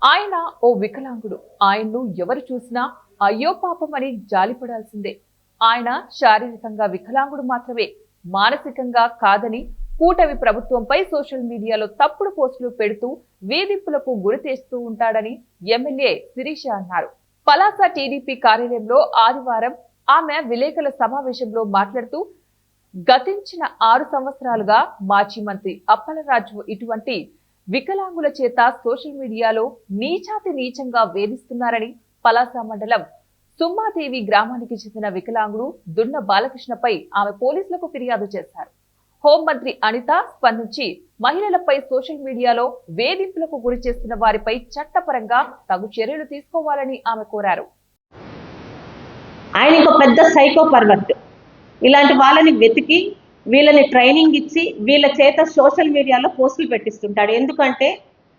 ఆయన ఓ వికలాంగుడు. ఆయన్ను ఎవరు చూసినా అయ్యో పాపమని జాలిపడాల్సిందే. ఆయన శారీరకంగా వికలాంగుడు మాత్రమే, మానసికంగా కాదని కూటమి ప్రభుత్వంపై సోషల్ మీడియాలో తప్పుడు పోస్టులు పెడుతూ వేధింపులకు గురి చేస్తూ ఉంటాడని ఎమ్మెల్యే శిరీష అన్నారు. పలాస టీడీపీ కార్యాలయంలో ఆదివారం ఆమె విలేకరుల సమావేశంలో మాట్లాడుతూ గతించిన 6 సంవత్సరాలుగా మాజీ మంత్రి అప్పలరాజు ఇటువంటి వికలాంగుల చేత సోషల్ మీడియాలో నీచాతి నీచంగా వేధిస్తున్నారని, పలాస మండలం సుమ్మాదేవి గ్రామానికి చెందిన వికలాంగుడు దున్న బాలకృష్ణపై ఆమె పోలీసులకు ఫిర్యాదు చేశారు. హోంమంత్రి అనిత స్పందించి మహిళలపై సోషల్ మీడియాలో వేధింపులకు గురి చేస్తున్న వారిపై చట్టపరంగా తగు చర్యలు తీసుకోవాలని ఆమె కోరారు. ఆయన ఇంకో పెద్ద సైకో పర్వర్ట్. ఇలాంటి వాళ్ళని వెతికి వీళ్ళని ట్రైనింగ్ ఇచ్చి వీళ్ళ చేత సోషల్ మీడియాలో పోస్టులు పెట్టిస్తుంటాడు. ఎందుకంటే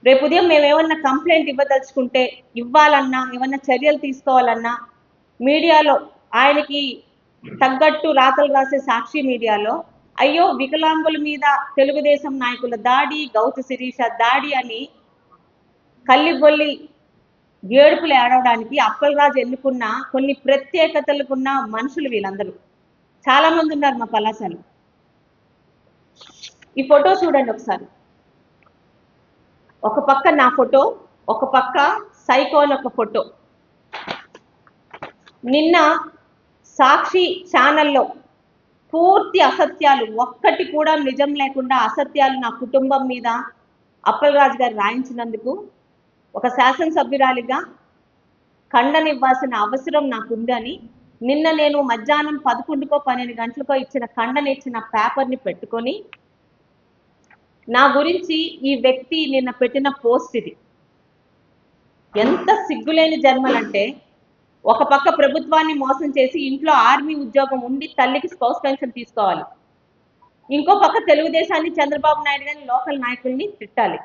రేపు ఉదయం మేము ఏమన్నా కంప్లైంట్ ఇవ్వదలుచుకుంటే, ఇవ్వాలన్నా, ఏమన్నా చర్యలు తీసుకోవాలన్నా మీడియాలో ఆయనకి తగ్గట్టు రాతలు రాసే సాక్షి మీడియాలో అయ్యో వికలాంగుల మీద తెలుగుదేశం నాయకుల దాడి, గౌతు శిరీష దాడి అని కల్లిబొల్లి ఏడుపులు ఏడవడానికి అప్పలరాజు ఎన్నుకున్న కొన్ని ప్రత్యేకతలకున్న మనుషులు వీళ్ళందరూ. చాలా మంది ఉన్నారు మా పలాసలో. ఈ ఫోటో చూడండి ఒకసారి. ఒక పక్క నా ఫోటో, ఒక పక్క సైకోన్ ఒక ఫోటో. నిన్న సాక్షి ఛానల్లో పూర్తి అసత్యాలు, ఒక్కటి కూడా నిజం లేకుండా అసత్యాలు నా కుటుంబం మీద అప్పలరాజు గారు రాయించినందుకు ఒక శాసనసభ్యురాలిగా ఖండనివ్వాల్సిన అవసరం నాకుందని నిన్న నేను మధ్యాహ్నం 11కో 12 గంటలకో ఇచ్చిన ఖండన ఇచ్చిన పేపర్ని పెట్టుకొని నా గురించి ఈ వ్యక్తి నిన్న పెట్టిన పోస్ట్ ఇది. ఎంత సిగ్గులేని జన్మలంటే, ఒక పక్క ప్రభుత్వాన్ని మోసం చేసి ఇంట్లో ఆర్మీ ఉద్యోగం ఉండి తల్లికి స్పౌస్ పెన్షన్ తీసుకోవాలి, ఇంకో పక్క తెలుగుదేశాన్ని, చంద్రబాబు నాయుడు గారిని, లోకల్ నాయకుల్ని తిట్టాలి.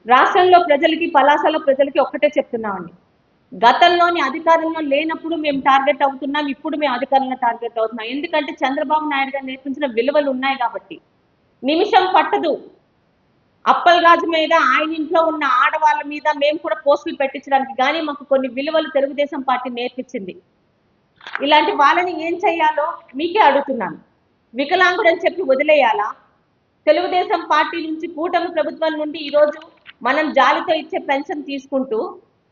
రాష్ట్రంలో ప్రజలకి, పలాసలో ప్రజలకి ఒక్కటే చెప్తున్నామండి, గతంలోని అధికారంలో లేనప్పుడు మేము టార్గెట్ అవుతున్నాం, ఇప్పుడు మేము అధికారంలో టార్గెట్ అవుతున్నాం. ఎందుకంటే చంద్రబాబు నాయుడు గారు నేర్పించిన విలువలు ఉన్నాయి కాబట్టి. నిమిషం పట్టదు అప్పలరాజు మీద, ఆయన ఇంట్లో ఉన్న ఆడవాళ్ళ మీద మేము కూడా పోస్టులు పెట్టించడానికి. కానీ మాకు కొన్ని విలువలు తెలుగుదేశం పార్టీ నేర్పించింది. ఇలాంటి వాళ్ళని ఏం చేయాలో మీకే అడుగుతున్నాను. వికలాంగుడు అని చెప్పి వదిలేయాలా? తెలుగుదేశం పార్టీ నుంచి, కూటమి ప్రభుత్వం నుండి ఈరోజు మనం జాలితో ఇచ్చే పెన్షన్ తీసుకుంటూ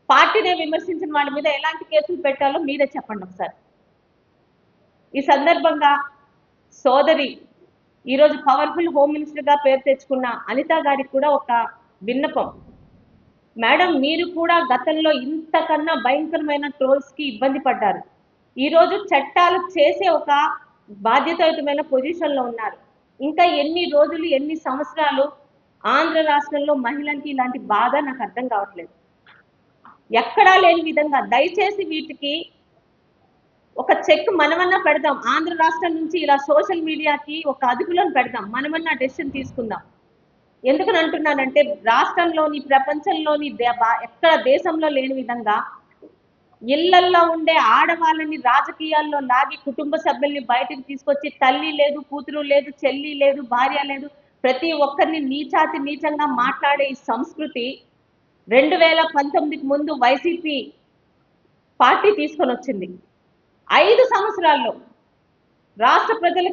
పార్టీనే విమర్శించిన వాళ్ళ మీద ఎలాంటి కేసులు పెట్టాలో మీరే చెప్పండి ఒకసారి. ఈ సందర్భంగా సోదరి, ఈరోజు పవర్ఫుల్ హోమ్ మినిస్టర్గా పేరు తెచ్చుకున్న అనిత గారికి కూడా ఒక విన్నపం. మేడం, మీరు కూడా గతంలో ఇంతకన్నా భయంకరమైన ట్రోల్స్కి ఇబ్బంది పడ్డారు. ఈరోజు చట్టాలు చేసే ఒక బాధ్యతాయుతమైన పొజిషన్లో ఉన్నారు. ఇంకా ఎన్ని రోజులు, ఎన్ని సంవత్సరాలు ఆంధ్ర రాష్ట్రంలో మహిళలకి ఇలాంటి బాధ నాకు అర్థం కావట్లేదు. ఎక్కడా లేని విధంగా దయచేసి వీటికి ఒక చెక్ మనమన్నా పెడదాం. ఆంధ్ర రాష్ట్రం నుంచి ఇలా సోషల్ మీడియాకి ఒక అదుపులను పెడదాం, మనమన్నా డెసిషన్ తీసుకుందాం. ఎందుకని అంటున్నానంటే, రాష్ట్రంలోని, ప్రపంచంలోని ఎక్కడ దేశంలో లేని విధంగా ఇళ్లల్లో ఉండే ఆడవాళ్ళని రాజకీయాల్లో లాగి కుటుంబ సభ్యుల్ని బయటకు తీసుకొచ్చి తల్లి లేదు, కూతురు లేదు, చెల్లి లేదు, భార్య లేదు, ప్రతి ఒక్కరిని నీచాతి నీచంగా మాట్లాడే ఈ సంస్కృతి 2019కి ముందు వైసీపీ పార్టీ తీసుకొని వచ్చింది. 5 సంవత్సరాల్లో రాష్ట్ర ప్రజలకు